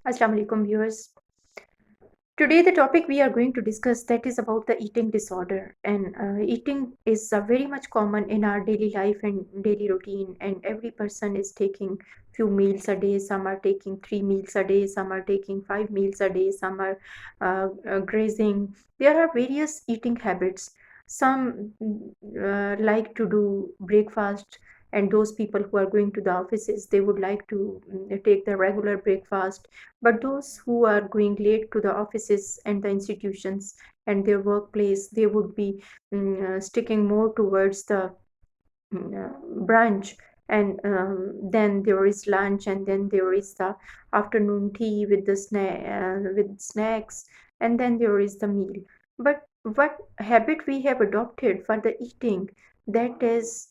Assalamu alaikum viewers. Today the topic we are going to discuss that is about the eating disorder, and eating is very much common in our daily life and daily routine, and every person is taking few meals a day. Some are taking 3 meals a day, some are taking 5 meals a day, some are grazing. There are various eating habits. Some like to do breakfast, and those people who are going to the offices, they would like to take the regular breakfast, but those who are going late to the offices and the institutions and their workplace, they would be sticking more towards the brunch. And then there is lunch, and then there is the afternoon tea with the with snacks, and then there is the meal. But what habit we have adopted for the eating, that is,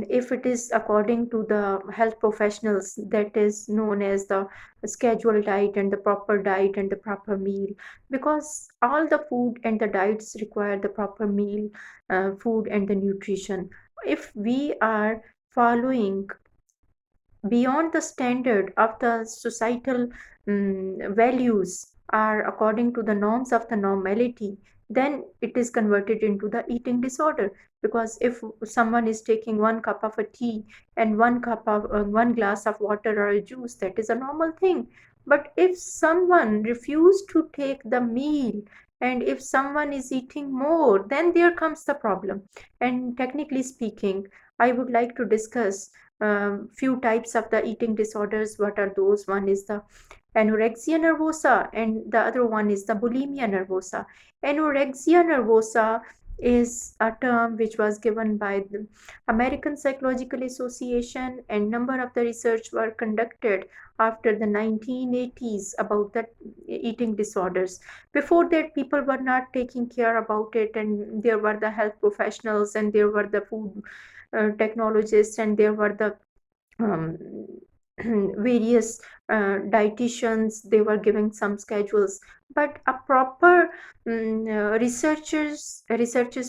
if it is according to the health professionals, that is known as the scheduled diet and the proper diet and the proper meal, because all the food and the diets require the proper meal, food and the nutrition. If we are following beyond the standard of the societal values are according to the norms of the normality, then it is converted into the eating disorder. Because if someone is taking 1 cup of a tea and 1 glass of water or a juice, that is a normal thing. But if someone refused to take the meal, and if someone is eating more, then there comes the problem. And technically speaking, I would like to discuss few types of the eating disorders. What are those? One is the anorexia nervosa, and the other one is the bulimia nervosa. Anorexia nervosa is a term which was given by the American Psychological Association, and number of the research were conducted after the 1980s about the eating disorders. Before that, people were not taking care about it, and there were the health professionals, and there were the food technologists, and there were the um, various dietitians. They were giving some schedules, but a proper researches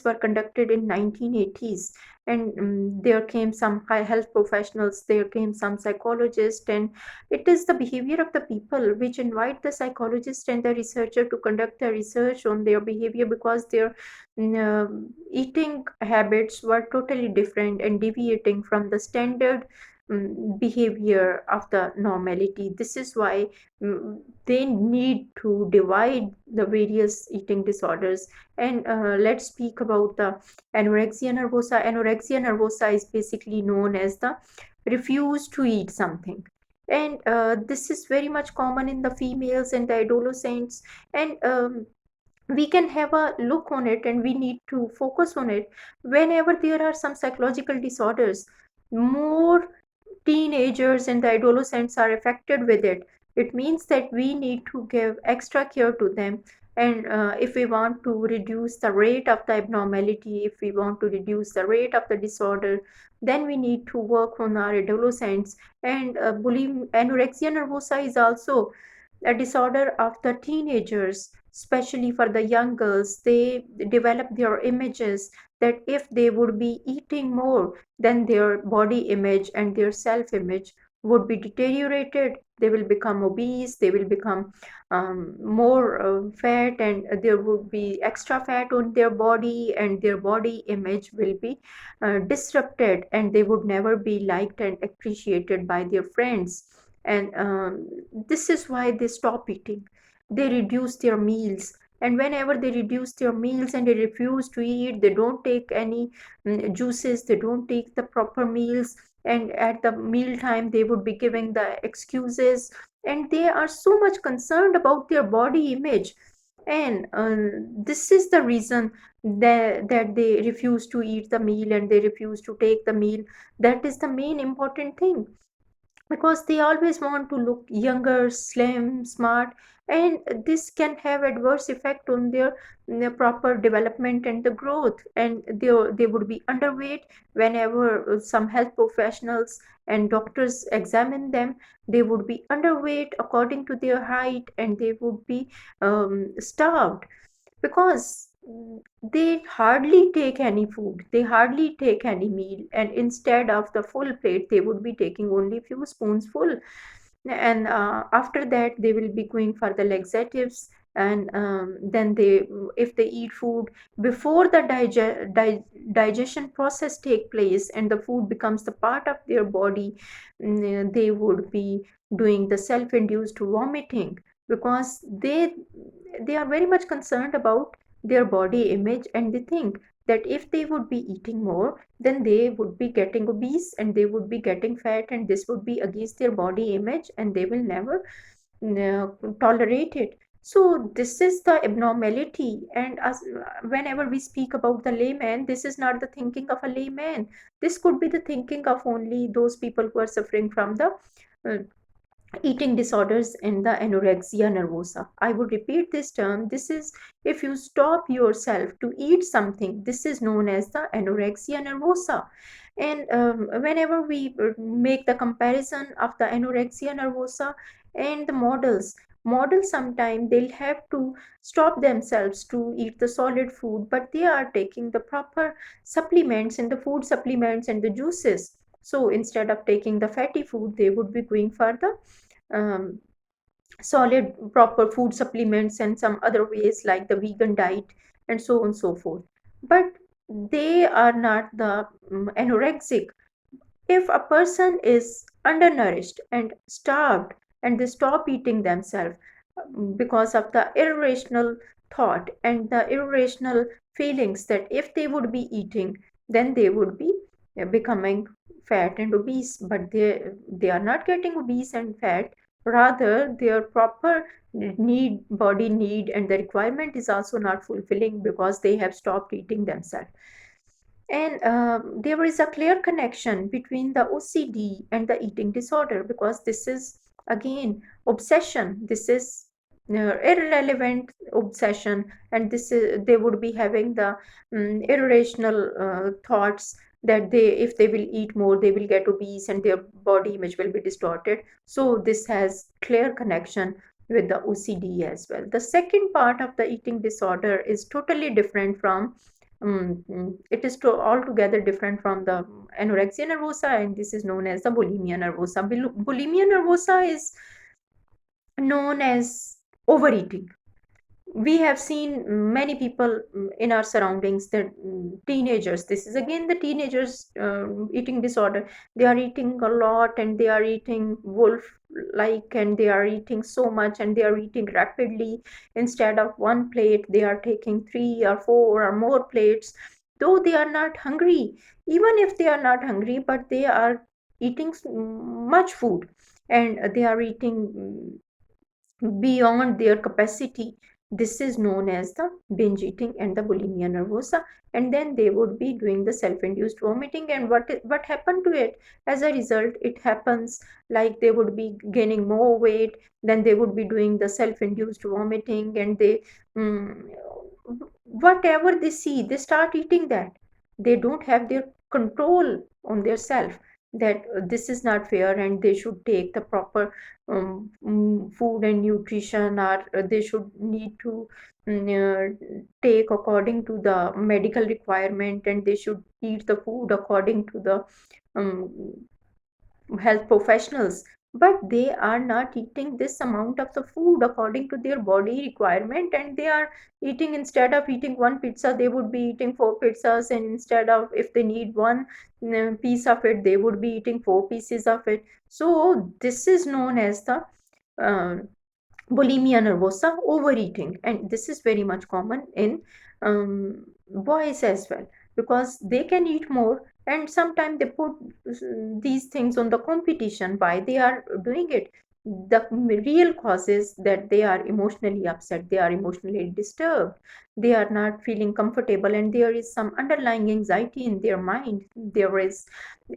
were conducted in 1980s. And there came some high health professionals, there came some psychologists, and it is the behavior of the people which invite the psychologist and the researcher to conduct the research on their behavior, because their eating habits were totally different and deviating from the standard behavior of the normality. This is why they need to divide the various eating disorders. And let's speak about the anorexia nervosa. Anorexia nervosa is basically known as the refuse to eat something. And this is very much common in the females and the adolescents. And we can have a look on it, and we need to focus on it. Whenever there are some psychological disorders, more teenagers and the adolescents are affected with it. It means that we need to give extra care to them. And if we want to reduce the rate of the abnormality, if we want to reduce the rate of the disorder, then we need to work on our adolescents. And anorexia nervosa is also a disorder of the teenagers, especially for the young girls. They develop their images that if they would be eating more, then their body image and their self image would be deteriorated. They will become obese, they will become more fat, and there would be extra fat on their body, and their body image will be disrupted, and they would never be liked and appreciated by their friends. And this is why they stop eating. They reduce their meals, and whenever they reduce their meals and they refuse to eat, they don't take any juices, they don't take the proper meals, and at the meal time they would be giving the excuses, and they are so much concerned about their body image. And this is the reason that they refuse to eat the meal and they refuse to take the meal. That is the main important thing, because they always want to look younger, slim, smart, and this can have adverse effect on their proper development and the growth. And they would be underweight. Whenever some health professionals and doctors examine them, they would be underweight according to their height, and they would be starved, because they hardly take any food, they hardly take any meal, and instead of the full plate, they would be taking only few spoons full. and after that they will be going for the laxatives, and then they, if they eat food before the digestion process take place and the food becomes the part of their body, they would be doing the self-induced vomiting, because they are very much concerned about their body image, and they think that if they would be eating more, then they would be getting obese and they would be getting fat, and this would be against their body image and they will never tolerate it. So this is the abnormality, and as whenever we speak about the layman, this is not the thinking of a layman. This could be the thinking of only those people who are suffering from the uh, eating disorders and the anorexia nervosa. I would repeat this term. This is, if you stop yourself to eat something, this is known as the anorexia nervosa. And whenever we make the comparison of the anorexia nervosa and the models sometimes they'll have to stop themselves to eat the solid food, but they are taking the proper supplements and the food supplements and the juices. So instead of taking the fatty food, they would be going for the um, solid proper food supplements and some other ways like the vegan diet and so on and so forth. But they are not the anorexic. If a person is undernourished and starved and they stop eating themselves because of the irrational thought and the irrational feelings that if they would be eating, then they would be becoming fat and obese, but they are not getting obese and fat. Rather, their proper body need and the requirement is also not fulfilling because they have stopped eating themselves. And there is a clear connection between the OCD and the eating disorder, because this is again obsession. This is irrelevant obsession, and this is, they would be having the irrational thoughts that they, if they will eat more, they will get obese and their body image will be distorted. So this has clear connection with the OCD as well. The second part of the eating disorder is totally different from it is altogether different from the anorexia nervosa, and this is known as the bulimia nervosa. Bulimia nervosa is known as overeating. We have seen many people in our surroundings, that teenagers, this is again the teenagers eating disorder. They are eating a lot and they are eating wolf like, and they are eating so much and they are eating rapidly. Instead of one plate they are taking three or four or more plates, though they are not hungry. Even if they are not hungry, but they are eating much food, and they are eating beyond their capacity. This is known as the binge eating and the bulimia nervosa. And then they would be doing the self-induced vomiting. And what happened to it? As a result, it happens like they would be gaining more weight. Then they would be doing the self-induced vomiting, and they mm, whatever they see, they start eating that. They don't have their control on their self, that this is not fair and they should take the proper food and nutrition, or they should need to take according to the medical requirement, and they should eat the food according to the um, health professionals. But they are not eating this amount of the food according to their body requirement, and they are eating, instead of eating one pizza they would be eating four pizzas, and instead of, if they need one piece of it, they would be eating four pieces of it. So this is known as the uh, bulimia nervosa, overeating, and this is very much common in boys as well, because they can eat more, and sometimes they put these things on the competition. Why they are doing it? The real cause is that they are emotionally upset, they are emotionally disturbed, they are not feeling comfortable, and there is some underlying anxiety in their mind. There is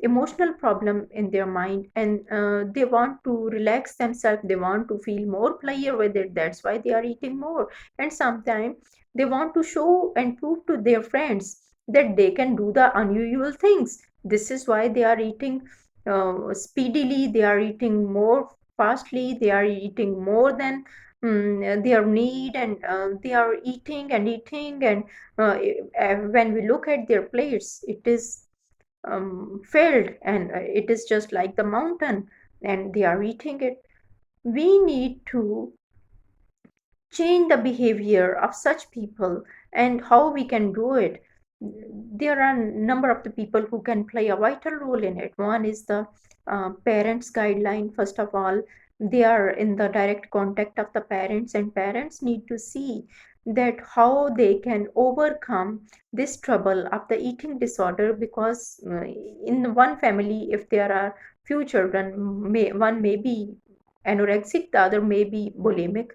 emotional problem in their mind, and they want to relax themselves, they want to feel more pleasure with it. That's why they are eating more. And sometimes they want to show and prove to their friends that they can do the unusual things. This is why they are eating speedily, they are eating more fastly, they are eating more than their need, and they are eating and eating, and when we look at their plates, it is filled, and it is just like the mountain, and they are eating it. We need to change the behavior of such people. And how we can do it, there are a number of the people who can play a vital role in it. One is the parents guideline. First of all, they are in the direct contact of the parents, and parents need to see that how they can overcome this trouble of the eating disorder, because in one family, if there are few children, one may be anorexic, the other may be bulimic.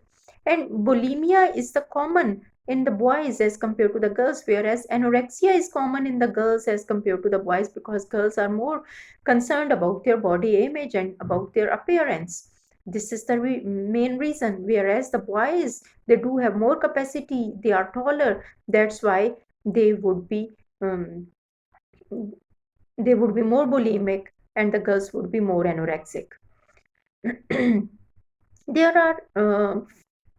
And bulimia is the common in the boys as compared to the girls, whereas anorexia is common in the girls as compared to the boys, because girls are more concerned about their body image and about their appearance. This is the main reason, whereas the boys, they do have more capacity, they are taller, that's why they would be um, they would be more bulimic, and the girls would be more anorexic. There are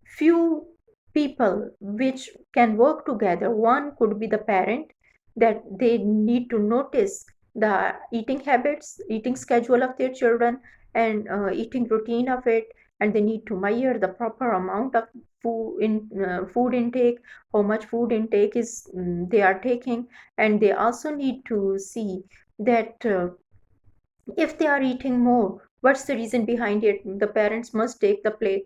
few people which can work together. One could be the parent, that they need to notice the eating habits, eating schedule of their children, and eating routine of it, and they need to measure the proper amount of food intake, how much food intake is they are taking. And they also need to see that if they are eating more, what's the reason behind it. The parents must take the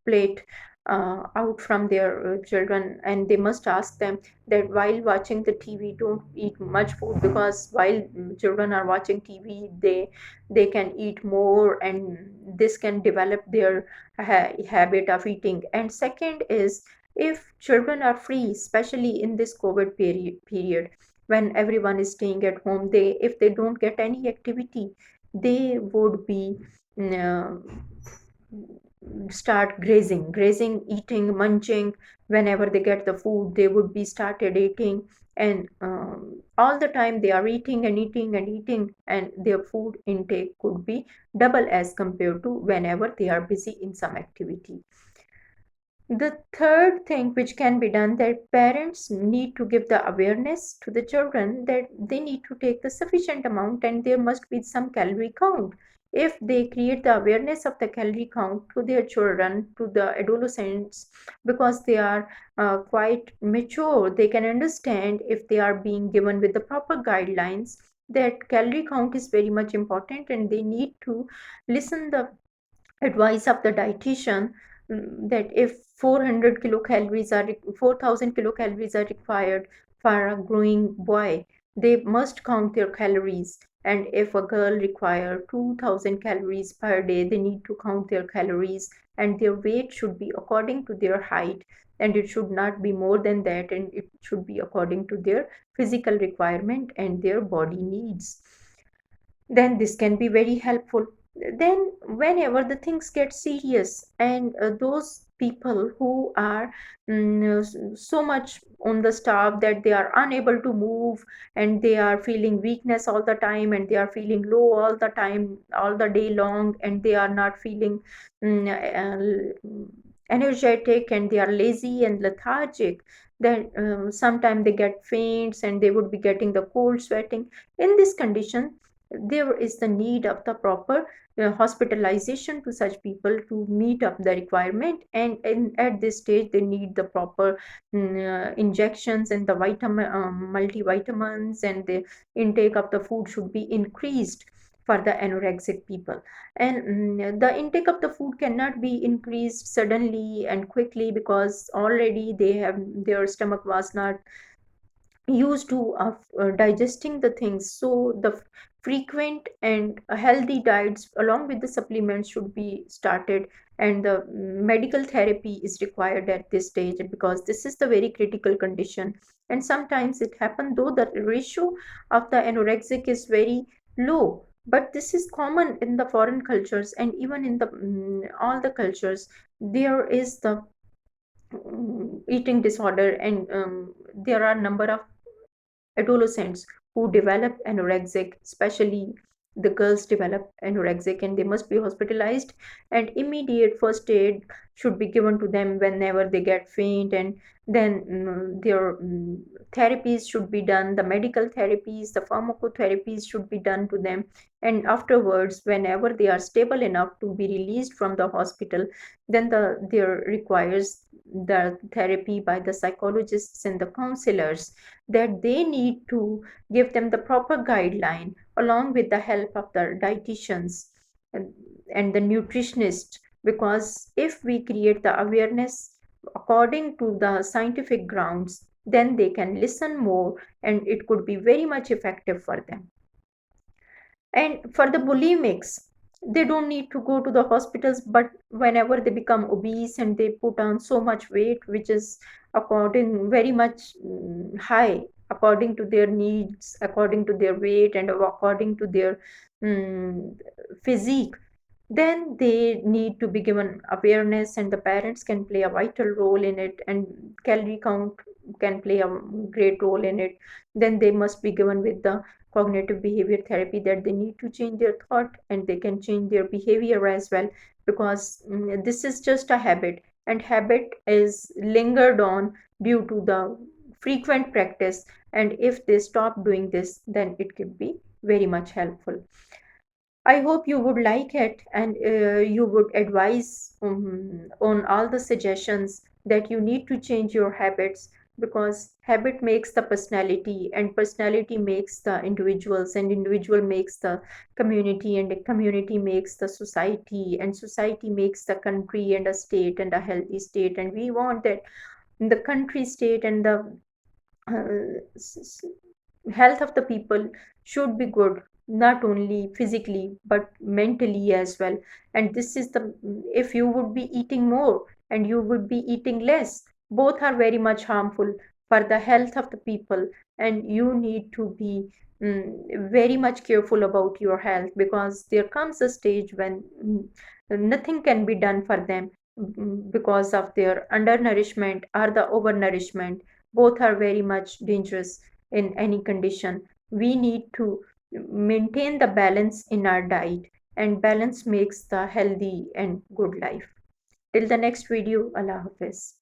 plate out from their children, and they must ask them that while watching the TV, don't eat much food, because while children are watching TV, they can eat more, and this can develop their habit of eating. And second is, if children are free, especially in this COVID period when everyone is staying at home, they, if they don't get any activity, they would be uh, start grazing, eating, munching. Whenever they get the food, they would be started eating. And all the time they are eating and eating and eating, and their food intake could be double as compared to whenever they are busy in some activity. The third thing which can be done, that parents need to give the awareness to the children that they need to take the sufficient amount, and there must be some calorie count. If they create the awareness of the calorie count to their children, to the adolescents, because they are quite mature, they can understand, if they are being given with the proper guidelines, that calorie count is very much important, and they need to listen the advice of the dietitian, that if 400 kilocalories are 4000 kilocalories are required for a growing boy, they must count their calories. And if a girl require 2000 calories per day, they need to count their calories, and their weight should be according to their height, and it should not be more than that, and it should be according to their physical requirement and their body needs. Then this can be very helpful. Then whenever the things get serious, and those people who are so much on the staff that they are unable to move, and they are feeling weakness all the time, and they are feeling low all the time, all the day long, and they are not feeling mm, energetic, and they are lazy and lethargic, then sometimes they get faints, and they would be getting the cold sweating. In this condition, there is the need of the proper hospitalization to such people to meet up the requirement. And at this stage they need the proper injections and the multivitamins, and the intake of the food should be increased for the anorexic people. And the intake of the food cannot be increased suddenly and quickly, because already they have, their stomach was not used to digesting the things. So the frequent and healthy diets along with the supplements should be started, and the medical therapy is required at this stage, because this is the very critical condition. And sometimes it happens, though the ratio of the anorexic is very low, but this is common in the foreign cultures, and even in the all the cultures, there is the eating disorder. And there are number of adolescents who develop anorexic, especially the girls develop anorexic and they must be hospitalized, and immediate first aid should be given to them whenever they get faint, and then their therapies should be done, the medical therapies, the pharmacotherapies should be done to them, and afterwards whenever they are stable enough to be released from the hospital, then there requires the therapy by the psychologists and the counselors, that they need to give them the proper guideline along with the help of the dietitians and, and the nutritionist, because if we create the awareness according to the scientific grounds, then they can listen more and it could be very much effective for them. And for the bulimics, they don't need to go to the hospitals, but whenever they become obese and they put on so much weight, which is according very much high, according to their needs, according to their weight, and according to their mm, physique, then they need to be given awareness, and the parents can play a vital role in it, and calorie count can play a great role in it. Then they must be given with the cognitive behavior therapy, that they need to change their thought and they can change their behavior as well, because this is just a habit, and habit is lingered on due to the frequent practice, and if they stop doing this, then it could be very much helpful. I hope you would like it, and you would advise on all the suggestions that you need to change your habits, because habit makes the personality, and personality makes the individuals, and individual makes the community, and the community makes the society, and society makes the country and a state and a healthy state. And we want that the country, state, and the health of the people should be good, not only physically but mentally as well. And this is the, if you would be eating more and you would be eating less, both are very much harmful for the health of the people, and you need to be very much careful about your health, because there comes a stage when nothing can be done for them because of their undernourishment or the overnourishment. Both are very much dangerous in any condition. We need to maintain the balance in our diet, and balance makes the healthy and good life. Till the next video, Allah Hafiz.